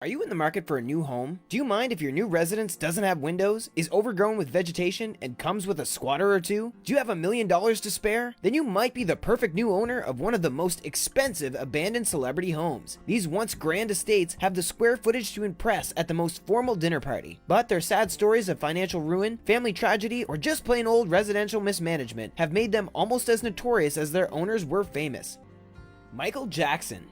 Are you in the market for a new home? Do you mind if your new residence doesn't have windows, is overgrown with vegetation, and comes with a squatter or two? Do you have $1 million to spare? Then you might be the perfect new owner of one of the most expensive abandoned celebrity homes. These once grand estates have the square footage to impress at the most formal dinner party, but their sad stories of financial ruin, family tragedy, or just plain old residential mismanagement have made them almost as notorious as their owners were famous. Michael Jackson.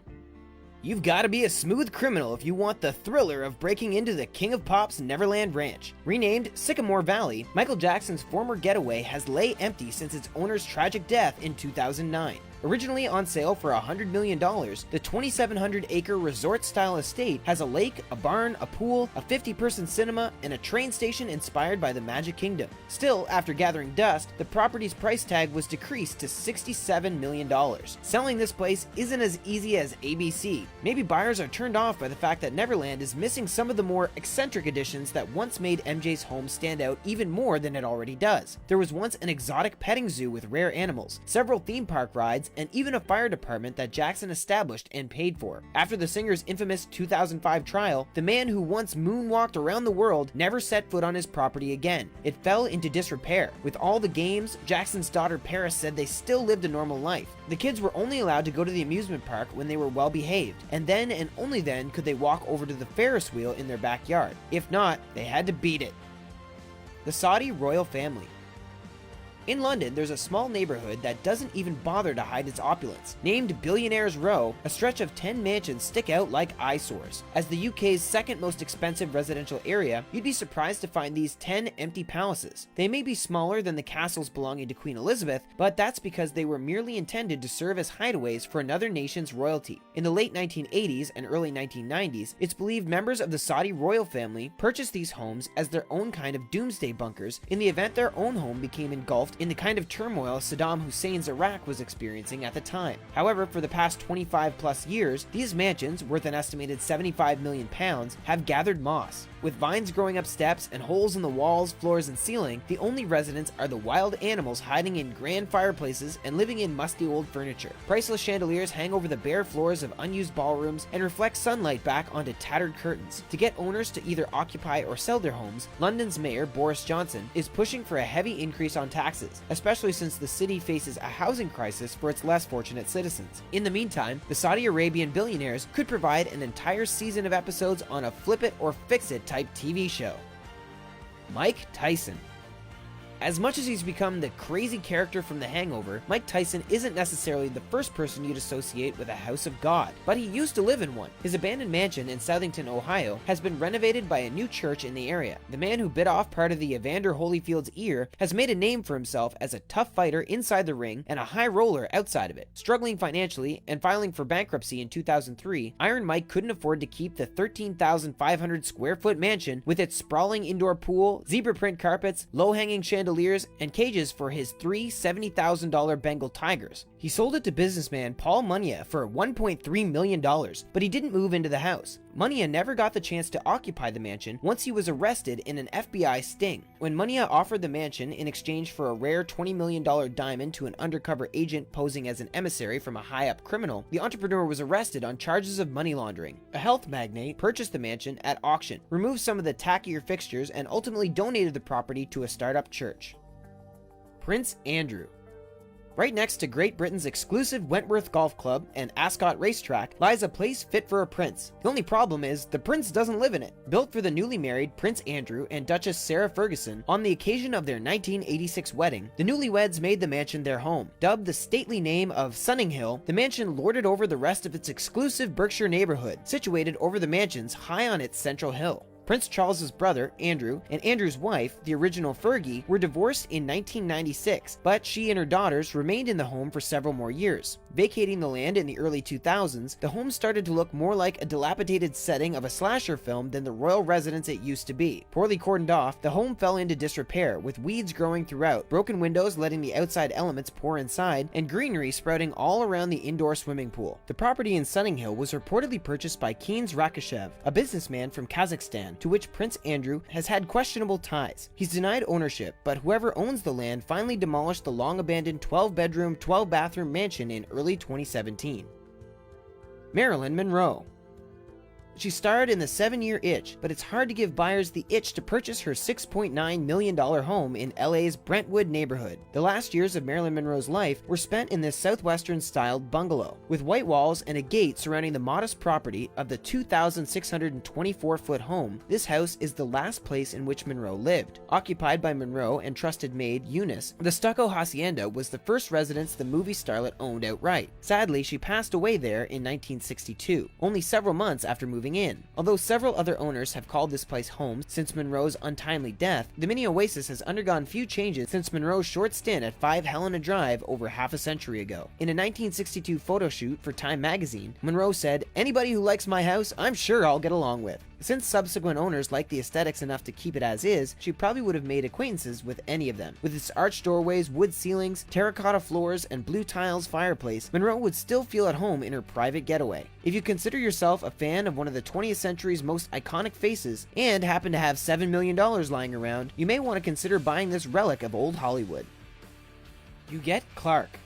You've got to be a smooth criminal if you want the thriller of breaking into the King of Pop's Neverland Ranch. Renamed Sycamore Valley, Michael Jackson's former getaway has lay empty since its owner's tragic death in 2009. Originally on sale for $100 million, the 2,700-acre resort-style estate has a lake, a barn, a pool, a 50-person cinema, and a train station inspired by the Magic Kingdom. Still, after gathering dust, the property's price tag was decreased to $67 million. Selling this place isn't as easy as ABC. Maybe buyers are turned off by the fact that Neverland is missing some of the more eccentric additions that once made MJ's home stand out even more than it already does. There was once an exotic petting zoo with rare animals, several theme park rides, and even a fire department that Jackson established and paid for. After the singer's infamous 2005 trial, the man who once moonwalked around the world never set foot on his property again. It fell into disrepair. With all the games, Jackson's daughter Paris said they still lived a normal life. The kids were only allowed to go to the amusement park when they were well behaved, and then and only then could they walk over to the Ferris wheel in their backyard. If not, they had to beat it. The Saudi royal family. In London, there's a small neighborhood that doesn't even bother to hide its opulence. Named Billionaires Row, a stretch of 10 mansions stick out like eyesores. As the UK's second most expensive residential area, you'd be surprised to find these 10 empty palaces. They may be smaller than the castles belonging to Queen Elizabeth, but that's because they were merely intended to serve as hideaways for another nation's royalty. In the late 1980s and early 1990s, it's believed members of the Saudi royal family purchased these homes as their own kind of doomsday bunkers in the event their own home became engulfed in the kind of turmoil Saddam Hussein's Iraq was experiencing at the time. However, for the past 25 plus years, these mansions, worth an estimated £75 million, have gathered moss. With vines growing up steps and holes in the walls, floors, and ceiling, the only residents are the wild animals hiding in grand fireplaces and living in musty old furniture. Priceless chandeliers hang over the bare floors of unused ballrooms and reflect sunlight back onto tattered curtains. To get owners to either occupy or sell their homes, London's mayor, Boris Johnson, is pushing for a heavy increase on taxes, especially since the city faces a housing crisis for its less fortunate citizens. In the meantime, the Saudi Arabian billionaires could provide an entire season of episodes on a flip it or fix it type TV show. Mike Tyson. As much as he's become the crazy character from The Hangover, Mike Tyson isn't necessarily the first person you'd associate with a house of God, but he used to live in one. His abandoned mansion in Southington, Ohio, has been renovated by a new church in the area. The man who bit off part of the Evander Holyfield's ear has made a name for himself as a tough fighter inside the ring and a high roller outside of it. Struggling financially and filing for bankruptcy in 2003, Iron Mike couldn't afford to keep the 13,500 square foot mansion with its sprawling indoor pool, zebra print carpets, low-hanging chandeliers, and cages for his three $70,000 Bengal tigers. He sold it to businessman Paul Munya for $1.3 million, but he didn't move into the house. Munya never got the chance to occupy the mansion once he was arrested in an FBI sting. When Munya offered the mansion in exchange for a rare $20 million diamond to an undercover agent posing as an emissary from a high-up criminal, the entrepreneur was arrested on charges of money laundering. A health magnate purchased the mansion at auction, removed some of the tackier fixtures, and ultimately donated the property to a startup church. Prince Andrew. Right next to Great Britain's exclusive Wentworth Golf Club and Ascot Racetrack lies a place fit for a prince. The only problem is, the prince doesn't live in it. Built for the newly married Prince Andrew and Duchess Sarah Ferguson on the occasion of their 1986 wedding, the newlyweds made the mansion their home. Dubbed the stately name of Sunninghill, the mansion lorded over the rest of its exclusive Berkshire neighborhood, situated over the mansions high on its central hill. Prince Charles's brother, Andrew, and Andrew's wife, the original Fergie, were divorced in 1996, but she and her daughters remained in the home for several more years. Vacating the land in the early 2000s, the home started to look more like a dilapidated setting of a slasher film than the royal residence it used to be. Poorly cordoned off, the home fell into disrepair, with weeds growing throughout, broken windows letting the outside elements pour inside, and greenery sprouting all around the indoor swimming pool. The property in Sunninghill was reportedly purchased by Keynes Rakashev, a businessman from Kazakhstan, to which Prince Andrew has had questionable ties. He's denied ownership, but whoever owns the land finally demolished the long-abandoned 12-bedroom, 12-bathroom mansion in early 2017. Marilyn Monroe. She starred in The 7-Year Itch, but it's hard to give buyers the itch to purchase her $6.9 million home in LA's Brentwood neighborhood. The last years of Marilyn Monroe's life were spent in this southwestern-styled bungalow, with white walls and a gate surrounding the modest property of the 2,624-foot home. This house is the last place in which Monroe lived. Occupied by Monroe and trusted maid Eunice, the stucco hacienda was the first residence the movie starlet owned outright. Sadly, she passed away there in 1962, only several months after moving in. Although several other owners have called this place home since Monroe's untimely death, the mini oasis has undergone few changes since Monroe's short stint at 5 Helena Drive over half a century ago. In a 1962 photo shoot for Time magazine, Monroe said, "Anybody who likes my house, I'm sure I'll get along with." Since subsequent owners liked the aesthetics enough to keep it as is, she probably would have made acquaintances with any of them. With its arched doorways, wood ceilings, terracotta floors, and blue tiles fireplace, Monroe would still feel at home in her private getaway. If you consider yourself a fan of one of the 20th century's most iconic faces, and happen to have $7 million lying around, you may want to consider buying this relic of old Hollywood. Huguette Clark.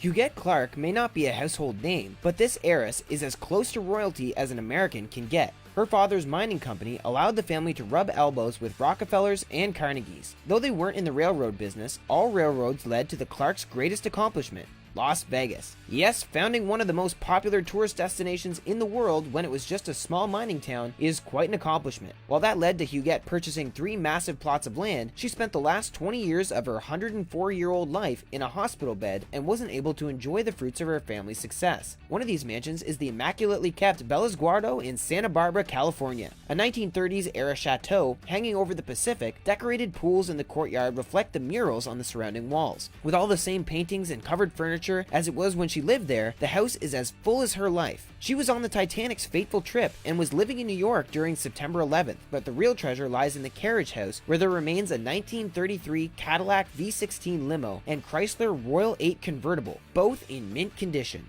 Huguette Clark may not be a household name, but this heiress is as close to royalty as an American can get. Her father's mining company allowed the family to rub elbows with Rockefellers and Carnegies. Though they weren't in the railroad business, all railroads led to the Clarks' greatest accomplishment, Las Vegas. Yes, founding one of the most popular tourist destinations in the world when it was just a small mining town is quite an accomplishment. While that led to Huguette purchasing 3 massive plots of land, she spent the last 20 years of her 104-year-old life in a hospital bed and wasn't able to enjoy the fruits of her family's success. One of these mansions is the immaculately kept Bellas Guardo in Santa Barbara, California. A 1930s-era chateau hanging over the Pacific, decorated pools in the courtyard reflect the murals on the surrounding walls. With all the same paintings and covered furniture as it was when she lived there, the house is as full as her life. She was on the Titanic's fateful trip and was living in New York during September 11th, but the real treasure lies in the carriage house, where there remains a 1933 Cadillac V16 limo and Chrysler Royal 8 convertible, both in mint condition.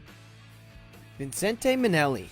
Vincente Minnelli.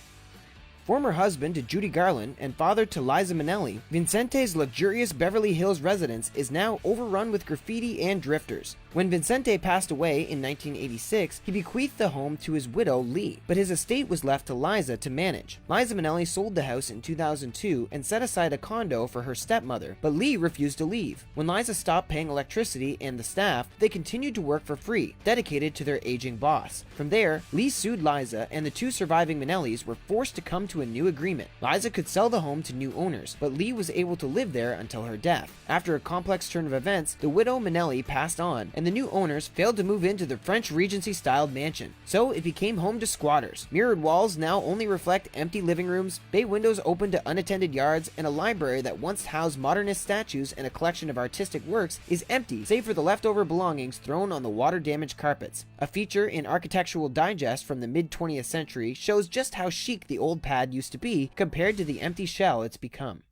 Former husband to Judy Garland and father to Liza Minnelli, Vincente's luxurious Beverly Hills residence is now overrun with graffiti and drifters. When Vincente passed away in 1986, he bequeathed the home to his widow, Lee, but his estate was left to Liza to manage. Liza Minnelli sold the house in 2002 and set aside a condo for her stepmother, but Lee refused to leave. When Liza stopped paying electricity and the staff, they continued to work for free, dedicated to their aging boss. From there, Lee sued Liza, and the 2 surviving Minnellis were forced to come to a new agreement. Liza could sell the home to new owners, but Lee was able to live there until her death. After a complex turn of events, the widow Minnelli passed on, and the new owners failed to move into the French Regency-styled mansion, so it became home to squatters. Mirrored walls now only reflect empty living rooms, bay windows open to unattended yards, and a library that once housed modernist statues and a collection of artistic works is empty, save for the leftover belongings thrown on the water-damaged carpets. A feature in Architectural Digest from the mid-20th century shows just how chic the old pad used to be compared to the empty shell it's become.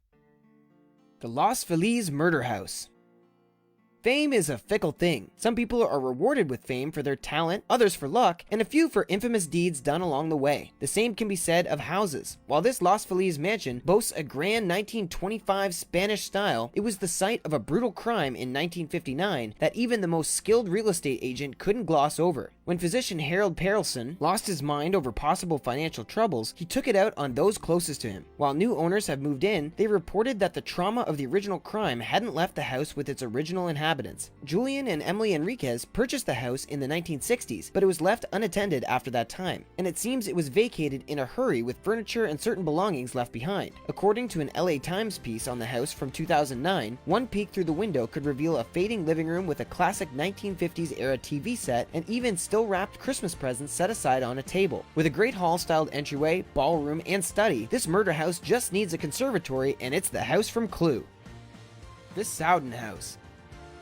The Los Feliz Murder House. Fame is a fickle thing. Some people are rewarded with fame for their talent, others for luck, and a few for infamous deeds done along the way. The same can be said of houses. While this Los Feliz mansion boasts a grand 1925 Spanish style, it was the site of a brutal crime in 1959 that even the most skilled real estate agent couldn't gloss over. When physician Harold Perelson lost his mind over possible financial troubles, he took it out on those closest to him. While new owners have moved in, they reported that the trauma of the original crime hadn't left the house with its original inhabitants. Julian and Emily Enriquez purchased the house in the 1960s, but it was left unattended after that time, and it seems it was vacated in a hurry with furniture and certain belongings left behind. According to an LA Times piece on the house from 2009, one peek through the window could reveal a fading living room with a classic 1950s era TV set and even still wrapped Christmas presents set aside on a table. With a great hall-styled entryway, ballroom, and study, this murder house just needs a conservatory, and it's the house from Clue. The Sowden House.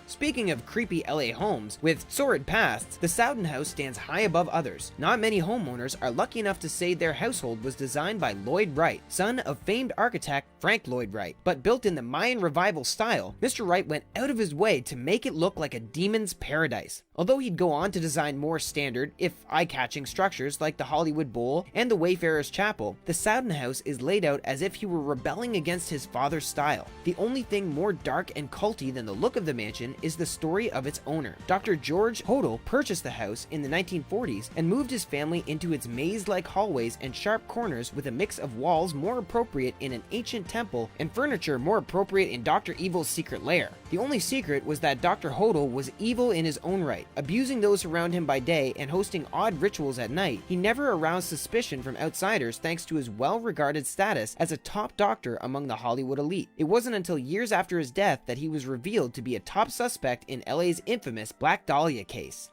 Speaking of creepy LA homes with sordid pasts, the Sowden House stands high above others. Not many homeowners are lucky enough to say their household was designed by Lloyd Wright, son of famed architect Frank Lloyd Wright. But built in the Mayan Revival style, Mr. Wright went out of his way to make it look like a demon's paradise. Although he'd go on to design more standard, if eye-catching structures like the Hollywood Bowl and the Wayfarer's Chapel, the Sowden House is laid out as if he were rebelling against his father's style. The only thing more dark and culty than the look of the mansion is the story of its owner. Dr. George Hodel purchased the house in the 1940s and moved his family into its maze-like hallways and sharp corners with a mix of walls more appropriate in an ancient temple and furniture more appropriate in Dr. Evil's secret lair. The only secret was that Dr. Hodel was evil in his own right, abusing those around him by day and hosting odd rituals at night. He never aroused suspicion from outsiders thanks to his well-regarded status as a top doctor among the Hollywood elite. It wasn't until years after his death that he was revealed to be a top suspect in LA's infamous Black Dahlia case.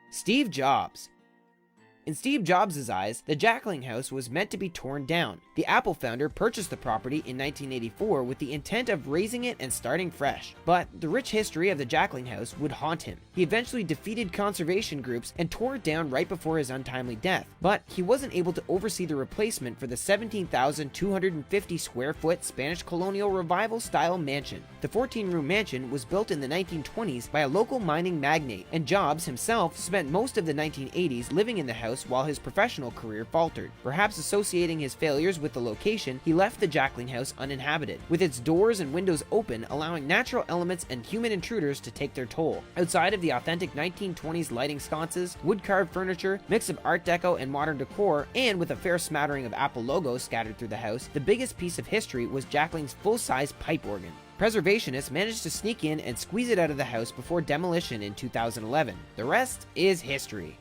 Steve Jobs. In Steve Jobs' eyes, the Jackling House was meant to be torn down. The Apple founder purchased the property in 1984 with the intent of raising it and starting fresh. But the rich history of the Jackling House would haunt him. He eventually defeated conservation groups and tore it down right before his untimely death. But he wasn't able to oversee the replacement for the 17,250 square foot Spanish colonial revival style mansion. The 14-room mansion was built in the 1920s by a local mining magnate, and Jobs himself spent most of the 1980s living in the house while his professional career faltered. Perhaps associating his failures with the location, he left the Jackling House uninhabited, with its doors and windows open, allowing natural elements and human intruders to take their toll. Outside of the authentic 1920s lighting sconces, wood-carved furniture, mix of Art Deco and modern decor, and with a fair smattering of Apple logos scattered through the house, the biggest piece of history was Jackling's full-size pipe organ. Preservationists managed to sneak in and squeeze it out of the house before demolition in 2011. The rest is history.